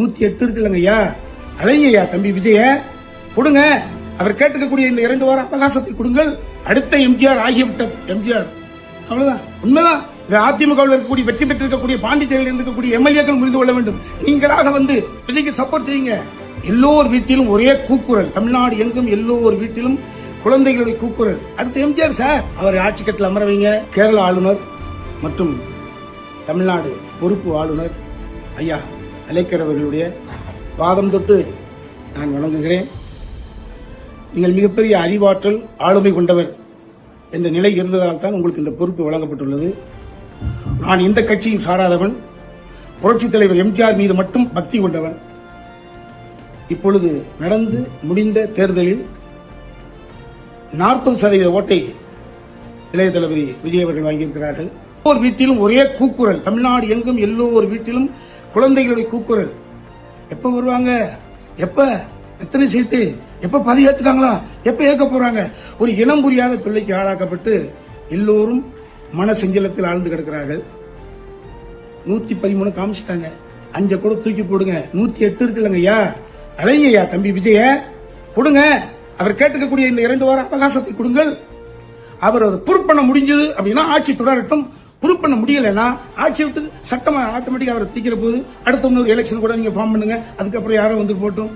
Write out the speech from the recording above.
108 இருக்குல்லங்க ஐயா, அழகையா தம்பி விஜய கொடுங்க. அவர் கேட்டுக்கக்கூடிய இந்த 2 வார அவகாசத்தை கொடுங்கள். அடுத்த எம்ஜிஆர் ஆகிவிட்ட எம்ஜிஆர், அவ்வளவுதான், உண்மைதான். அதிமுகவில் இருக்கக்கூடிய வெற்றி பெற்றிருக்கக்கூடிய பாண்டிச்சேரியில் இருக்கக்கூடிய எம்எல்ஏக்கள் புரிந்து கொள்ள வேண்டும். நீங்களாக வந்து விஜய்க்கு சப்போர்ட் செய்யுங்க. எல்லோர் வீட்டிலும் ஒரே கூக்குரல், தமிழ்நாடு எங்கும் எல்லோர் வீட்டிலும் குழந்தைகளுடைய கூக்குரல். அடுத்த எம்ஜிஆர் சார், அவர் ஆட்சி கட்டில் அமர வைங்க. கேரள ஆளுநர் மற்றும் தமிழ்நாடு பொறுப்பு ஆளுநர் ஐயா அலைக்கர் அவர்களுடைய பாதம் தொட்டு நான் வணங்குகிறேன். நீங்கள் மிகப்பெரிய அறிவாற்றல், ஆளுமை கொண்டவர் என்ற நிலை இருந்ததால் தான் உங்களுக்கு இந்த பொறுப்பு வழங்கப்பட்டுள்ளது. நான் இந்த கட்சியும் சாராதவன், புரட்சித் தலைவர் எம்ஜிஆர் மீது மட்டும் பக்தி கொண்டவன். இப்பொழுது நடந்து முடிந்த தேர்தலில் 40% ஓட்டை இளைய தளபதி விஜய் அவர்கள் வாங்கியிருக்கிறார்கள். ஒவ்வொரு வீட்டிலும் ஒரே கூக்குரல், தமிழ்நாடு எங்கும் எல்லோரு வீட்டிலும் குழந்தைகளுடைய கூக்குரல். எப்ப வருவாங்க, எப்ப எத்தனை சீட்டு, எப்ப பதவி ஏத்துட்டாங்களா, எப்ப ஏற்க போறாங்க? ஒரு இனம் புரியாத தொல்லைக்கு ஆளாக்கப்பட்டு எல்லோரும் மன செஞ்சலத்தில் ஆழ்ந்து கிடக்கிறார்கள். 113 காமிச்சிட்டாங்க, 5 கூட தூக்கி போடுங்க. 108 இருக்குல்லங்க ஐயா, அழகையா தம்பி விஜய கொடுங்க. அவர் கேட்டுக்கக்கூடிய இந்த 2 வார அவகாசத்தை கொடுங்கள். அவர் அதை ப்ரூவ் பண்ண முடிஞ்சது அப்படின்னா ஆட்சி தொடரட்டும். ப்ரூவ் பண்ண முடியலன்னா ஆட்சி விட்டு சட்டமா ஆட்டோமேட்டிக்கா அவரை தூக்கிற போது அடுத்த இன்னொரு எலெக்ஷன் கூட நீங்க ஃபார்ம் பண்ணுங்க. அதுக்கப்புறம் யாரும் வந்து போட்டும்.